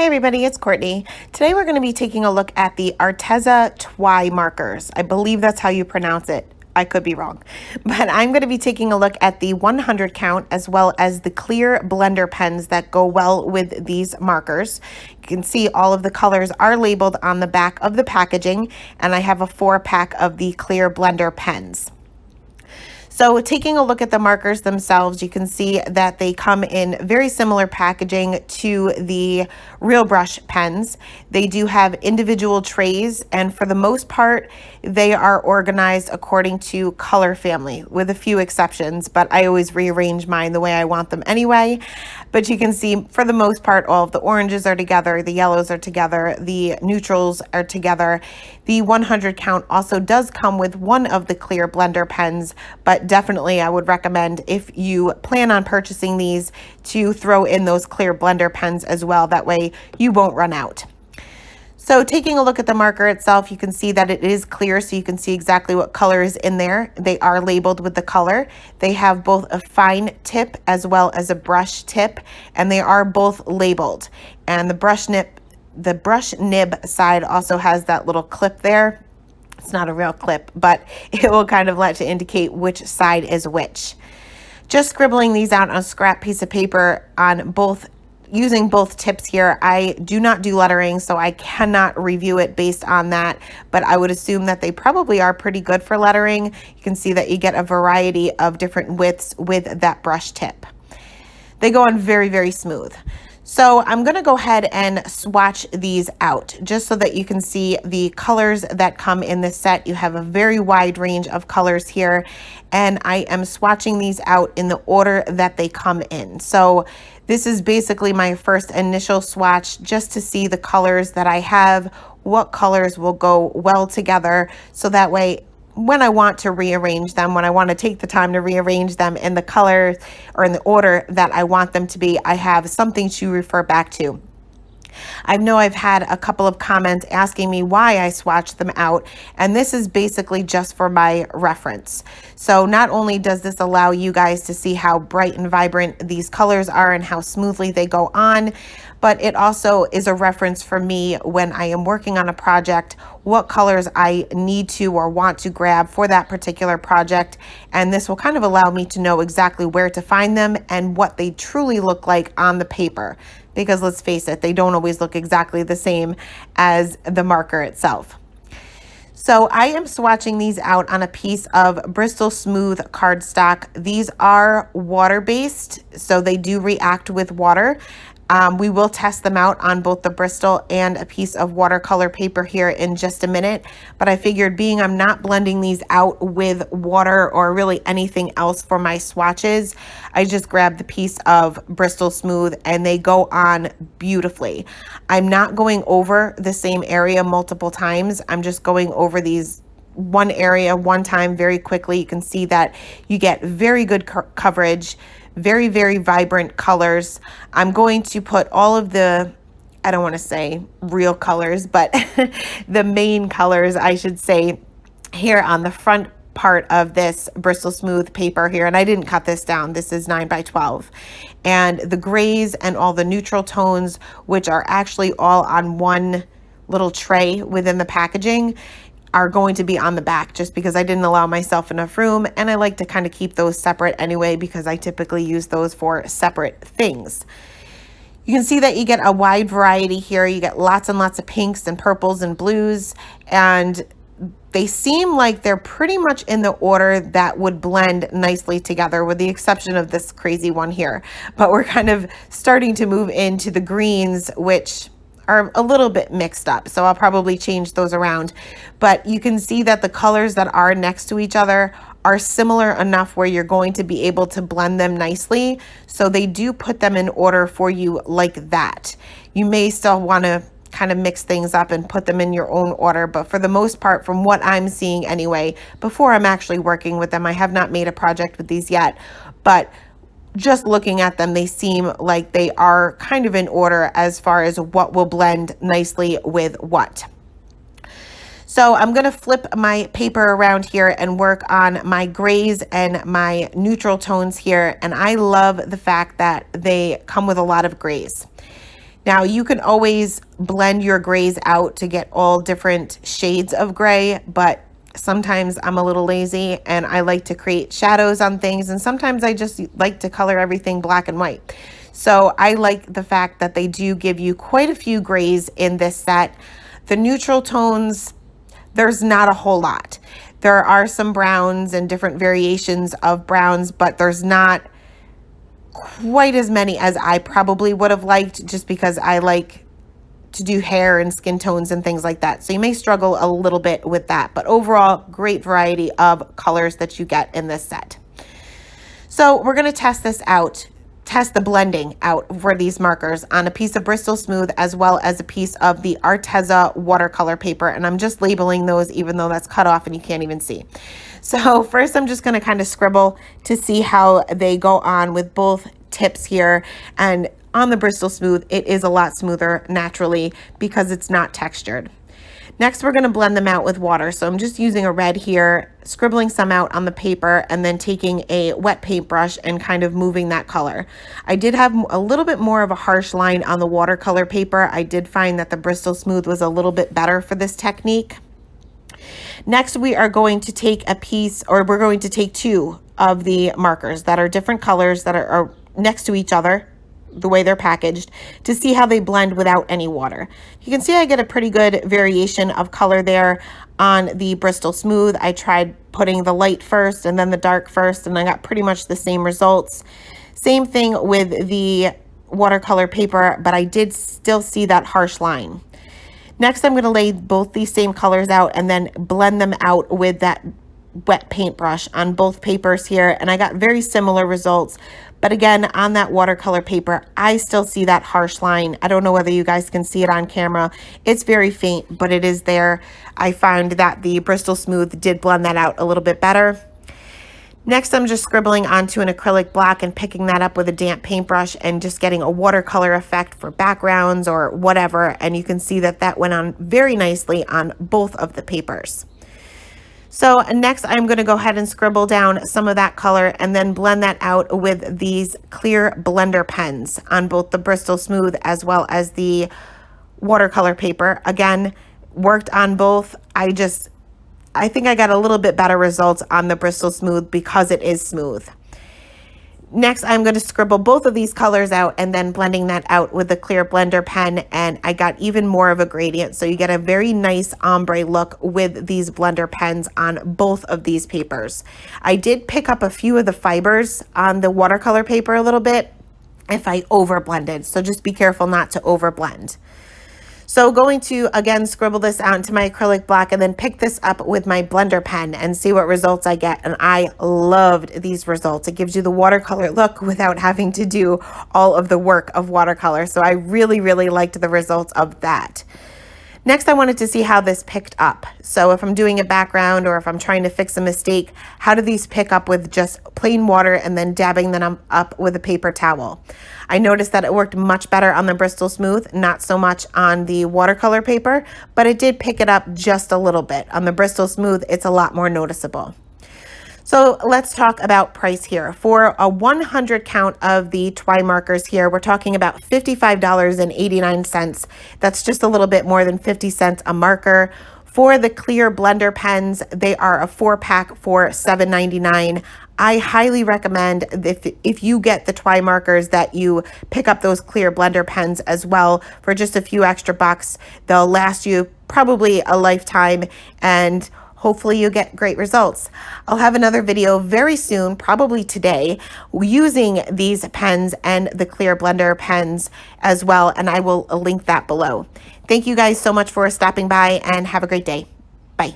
Hey everybody, it's Courtney. Today we're going to be taking a look at the ARTEZA TwiMarkers. I believe that's how you pronounce it. I could be wrong. But I'm going to be taking a look at the 100 count as well as the clear blender pens that go well with these markers. You can see all of the colors are labeled on the back of the packaging, and I have a 4-pack of the clear blender pens. So taking a look at the markers themselves, you can see that they come in very similar packaging to the Real Brush pens. They do have individual trays, and for the most part, they are organized according to color family, with a few exceptions, but I always rearrange mine the way I want them anyway. But you can see, for the most part, all of the oranges are together, the yellows are together, the neutrals are together. The 100 count also does come with one of the clear blender pens, but definitely I would recommend, if you plan on purchasing these, to throw in those clear blender pens as well. That way you won't run out. So taking a look at the marker itself, you can see that it is clear, so you can see exactly what color is in there. They are labeled with the color. They have both a fine tip as well as a brush tip, and they are both labeled. And the brush nib side also has that little clip there. It's not a real clip, but it will kind of let you indicate which side is which. Just scribbling these out on a scrap piece of paper on both, using both tips here. I do not do lettering, so I cannot review it based on that, but I would assume that they probably are pretty good for lettering. You can see that you get a variety of different widths with that brush tip. They go on very, very smooth. So I'm going to go ahead and swatch these out just so that you can see the colors that come in this set. You have a very wide range of colors here, and I am swatching these out in the order that they come in. So this is basically my first initial swatch just to see the colors that I have, what colors will go well together, so that way when I want to rearrange them, when I want to take the time to rearrange them in the colors or in the order that I want them to be, I have something to refer back to. I know I've had a couple of comments asking me why I swatched them out, and this is basically just for my reference. So not only does this allow you guys to see how bright and vibrant these colors are and how smoothly they go on, but it also is a reference for me when I am working on a project, what colors I need to or want to grab for that particular project. And this will kind of allow me to know exactly where to find them and what they truly look like on the paper. Because let's face it, they don't always look exactly the same as the marker itself. So I am swatching these out on a piece of Bristol Smooth cardstock. These are water-based, so they do react with water. We will test them out on both the Bristol and a piece of watercolor paper here in just a minute, but I figured, being I'm not blending these out with water or really anything else for my swatches, I just grabbed the piece of Bristol Smooth and they go on beautifully. I'm not going over the same area multiple times. I'm just going over these one area one time very quickly. You can see that you get very good coverage, very, very vibrant colors. I'm going to put all of the, I don't want to say real colors, but the main colors, I should say, here on the front part of this Bristol Smooth paper here. And I didn't cut this down. This is 9 by 12. And the grays and all the neutral tones, which are actually all on one little tray within the packaging, are going to be on the back, just because I didn't allow myself enough room, and I like to kind of keep those separate anyway, because I typically use those for separate things. You can see that you get a wide variety here. You get lots and lots of pinks and purples and blues, and they seem like they're pretty much in the order that would blend nicely together, with the exception of this crazy one here. But we're kind of starting to move into the greens, which are a little bit mixed up, so I'll probably change those around. But you can see that the colors that are next to each other are similar enough where you're going to be able to blend them nicely. So they do put them in order for you like that. You may still want to kind of mix things up and put them in your own order, but for the most part, from what I'm seeing anyway, before I'm actually working with them, I have not made a project with these yet, but just looking at them, they seem like they are kind of in order as far as what will blend nicely with what. So I'm going to flip my paper around here and work on my grays and my neutral tones here. And I love the fact that they come with a lot of grays. Now you can always blend your grays out to get all different shades of gray, but sometimes I'm a little lazy and I like to create shadows on things, and sometimes I just like to color everything black and white. So I like the fact that they do give you quite a few grays in this set. The neutral tones, there's not a whole lot. There are some browns and different variations of browns, but there's not quite as many as I probably would have liked, just because I like to do hair and skin tones and things like that. So you may struggle a little bit with that, but overall, great variety of colors that you get in this set. So we're going to test this out, test the blending out for these markers on a piece of Bristol Smooth as well as a piece of the ARTEZA watercolor paper. And I'm just labeling those even though that's cut off and you can't even see. So first I'm just going to kind of scribble to see how they go on with both tips here. And on the Bristol Smooth, it is a lot smoother naturally because it's not textured. Next, we're going to blend them out with water. So I'm just using a red here, scribbling some out on the paper, and then taking a wet paintbrush and kind of moving that color. I did have a little bit more of a harsh line on the watercolor paper. I did find that the Bristol Smooth was a little bit better for this technique. Next, we are going to take a piece, or we're going to take two of the markers that are different colors that are next to each other, the way they're packaged, to see how they blend without any water. You can see I get a pretty good variation of color there on the Bristol Smooth. I tried putting the light first and then the dark first, and I got pretty much the same results. Same thing with the watercolor paper, but I did still see that harsh line. Next, I'm going to lay both these same colors out and then blend them out with that wet paintbrush on both papers here, and I got very similar results. But again, on that watercolor paper, I still see that harsh line. I don't know whether you guys can see it on camera. It's very faint, but it is there. I found that the Bristol Smooth did blend that out a little bit better. Next, I'm just scribbling onto an acrylic black and picking that up with a damp paintbrush and just getting a watercolor effect for backgrounds or whatever. And you can see that that went on very nicely on both of the papers. So next, I'm going to go ahead and scribble down some of that color and then blend that out with these clear blender pens on both the Bristol Smooth as well as the watercolor paper. Again, worked on both. I think I got a little bit better results on the Bristol Smooth because it is smooth. Next, I'm going to scribble both of these colors out and then blending that out with the clear blender pen, and I got even more of a gradient. So you get a very nice ombre look with these blender pens on both of these papers. I did pick up a few of the fibers on the watercolor paper a little bit if I over blended. So just be careful not to over blend. So going to, again, scribble this out into my acrylic block and then pick this up with my blender pen and see what results I get. And I loved these results. It gives you the watercolor look without having to do all of the work of watercolor. So I really, really liked the results of that. Next, I wanted to see how this picked up. So if I'm doing a background or if I'm trying to fix a mistake, how do these pick up with just plain water and then dabbing them up with a paper towel? I noticed that it worked much better on the Bristol Smooth, not so much on the watercolor paper, but it did pick it up just a little bit. On the Bristol Smooth, it's a lot more noticeable. So let's talk about price here. For a 100 count of the TwiMarkers here, we're talking about $55.89. That's just a little bit more than 50 cents a marker. For the clear blender pens, they are a 4-pack for $7.99. I highly recommend if you get the TwiMarkers that you pick up those clear blender pens as well for just a few extra bucks. They'll last you probably a lifetime, and hopefully you get great results. I'll have another video very soon, probably today, using these pens and the clear blender pens as well, and I will link that below. Thank you guys so much for stopping by, and have a great day. Bye.